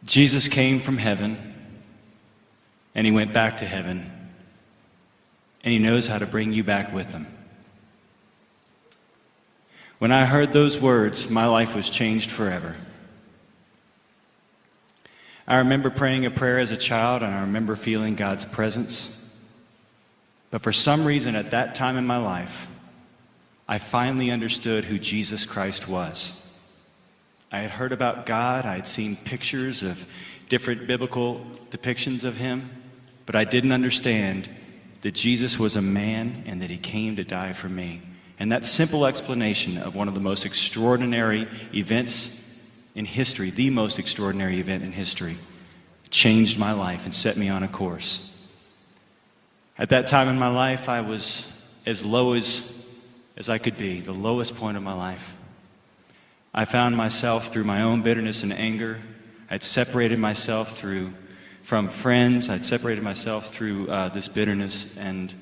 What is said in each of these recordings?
Jesus came from heaven, and he went back to heaven, and he knows how to bring you back with him. When I heard those words, my life was changed forever. I remember praying a prayer as a child, and I remember feeling God's presence. But for some reason at that time in my life, I finally understood who Jesus Christ was. I had heard about God, I had seen pictures of different biblical depictions of him, but I didn't understand that Jesus was a man and that he came to die for me. And that simple explanation of one of the most extraordinary events in history, the most extraordinary event in history, changed my life and set me on a course. At that time in my life, I was as low as I could be, the lowest point of my life. I found myself through my own bitterness and anger. I'd separated myself from friends. I'd separated myself through this bitterness and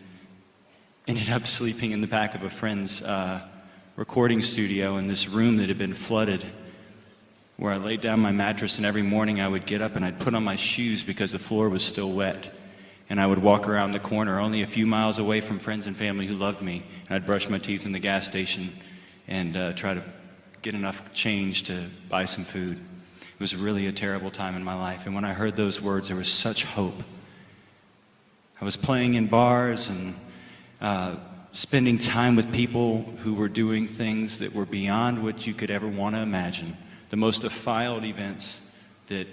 ended up sleeping in the back of a friend's recording studio in this room that had been flooded, where I laid down my mattress, and every morning I would get up and I'd put on my shoes because the floor was still wet. And I would walk around the corner only a few miles away from friends and family who loved me. And I'd brush my teeth in the gas station and try to get enough change to buy some food. It was really a terrible time in my life. And when I heard those words, there was such hope. I was playing in bars and spending time with people who were doing things that were beyond what you could ever want to imagine. The most defiled events that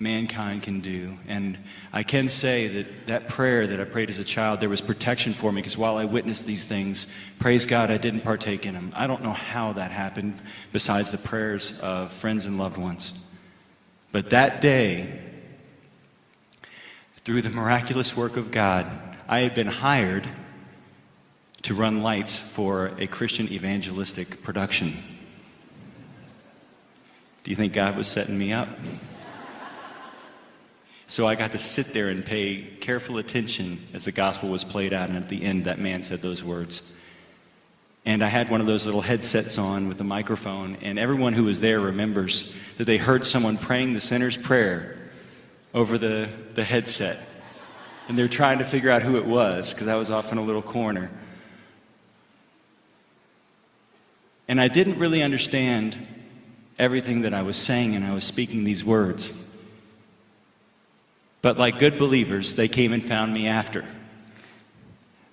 mankind can do. And I can say that that prayer that I prayed as a child, there was protection for me, because while I witnessed these things, praise God, I didn't partake in them. I don't know how that happened besides the prayers of friends and loved ones. But that day, through the miraculous work of God, I had been hired to run lights for a Christian evangelistic production. Do you think God was setting me up? So I got to sit there and pay careful attention as the gospel was played out, and at the end that man said those words. And I had one of those little headsets on with a microphone, and everyone who was there remembers that they heard someone praying the sinner's prayer over the headset. And they're trying to figure out who it was, because I was off in a little corner. And I didn't really understand everything that I was saying, and I was speaking these words. But like good believers, they came and found me after.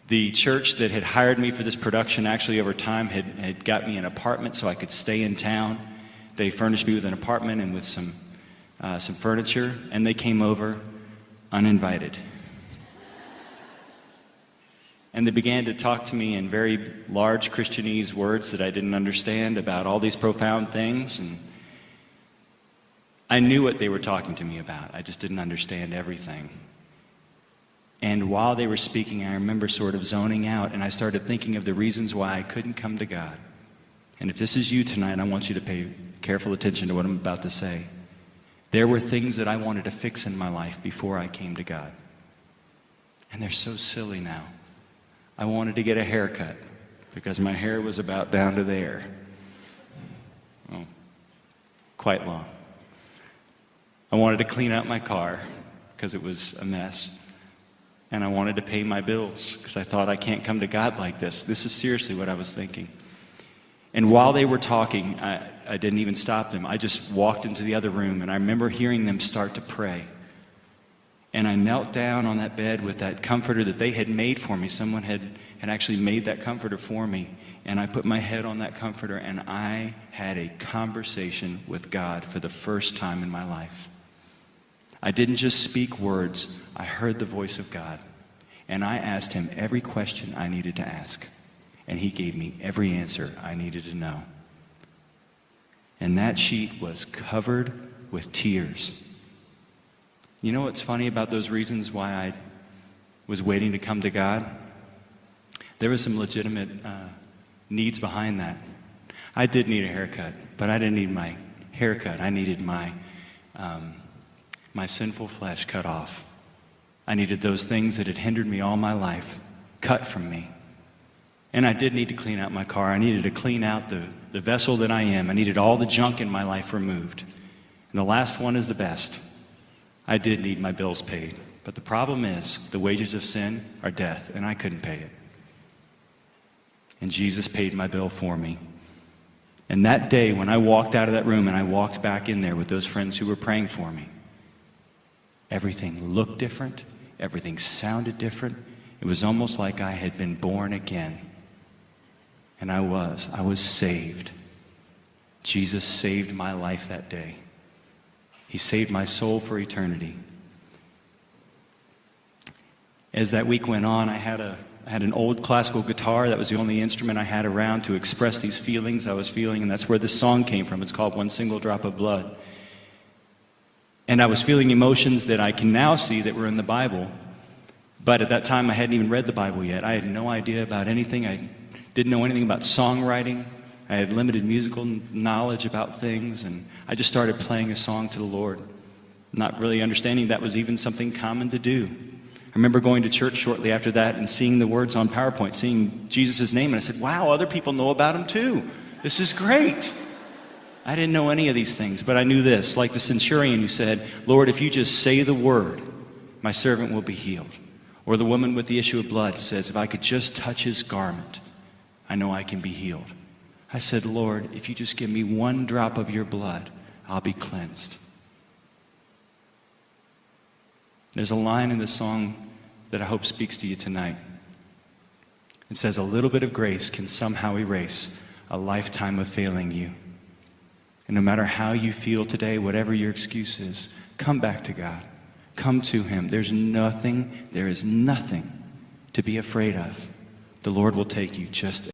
The church that had hired me for this production actually over time had got me an apartment so I could stay in town. They furnished me with an apartment and with some furniture, and they came over uninvited. And they began to talk to me in very large Christianese words that I didn't understand about all these profound things. And I knew what they were talking to me about. I just didn't understand everything. And while they were speaking, I remember sort of zoning out, and I started thinking of the reasons why I couldn't come to God. And if this is you tonight, I want you to pay careful attention to what I'm about to say. There were things that I wanted to fix in my life before I came to God. And they're so silly now. I wanted to get a haircut because my hair was about down to there. Well, quite long. I wanted to clean out my car because it was a mess. And I wanted to pay my bills because I thought, I can't come to God like this. This is seriously what I was thinking. And while they were talking, I didn't even stop them. I just walked into the other room, and I remember hearing them start to pray. And I knelt down on that bed with that comforter that they had made for me. Someone had actually made that comforter for me. And I put my head on that comforter, and I had a conversation with God for the first time in my life. I didn't just speak words, I heard the voice of God. And I asked him every question I needed to ask. And he gave me every answer I needed to know. And that sheet was covered with tears. You know what's funny about those reasons why I was waiting to come to God? There were some legitimate needs behind that. I did need a haircut, but I didn't need my haircut. I needed my sinful flesh cut off. I needed those things that had hindered me all my life cut from me. And I did need to clean out my car. I needed to clean out the vessel that I am. I needed all the junk in my life removed. And the last one is the best. I did need my bills paid. But the problem is, the wages of sin are death, and I couldn't pay it. And Jesus paid my bill for me. And that day, when I walked out of that room and I walked back in there with those friends who were praying for me, everything looked different. Everything sounded different. It was almost like I had been born again. And I was saved. Jesus saved my life that day. He saved my soul for eternity. As that week went on, I had an old classical guitar. That was the only instrument I had around to express these feelings I was feeling, and that's where this song came from. It's called One Single Drop of Blood. And I was feeling emotions that I can now see that were in the Bible. But at that time, I hadn't even read the Bible yet. I had no idea about anything. I didn't know anything about songwriting. I had limited musical knowledge about things. And I just started playing a song to the Lord, not really understanding that was even something common to do. I remember going to church shortly after that and seeing the words on PowerPoint, seeing Jesus' name. And I said, wow, other people know about him too. This is great. I didn't know any of these things, but I knew this, like the centurion who said, Lord, if you just say the word, my servant will be healed. Or the woman with the issue of blood says, if I could just touch his garment, I know I can be healed. I said, Lord, if you just give me one drop of your blood, I'll be cleansed. There's a line in the song that I hope speaks to you tonight. It says, a little bit of grace can somehow erase a lifetime of failing you. And no matter how you feel today, whatever your excuse is, come back to God. Come to him. There is nothing to be afraid of. The Lord will take you just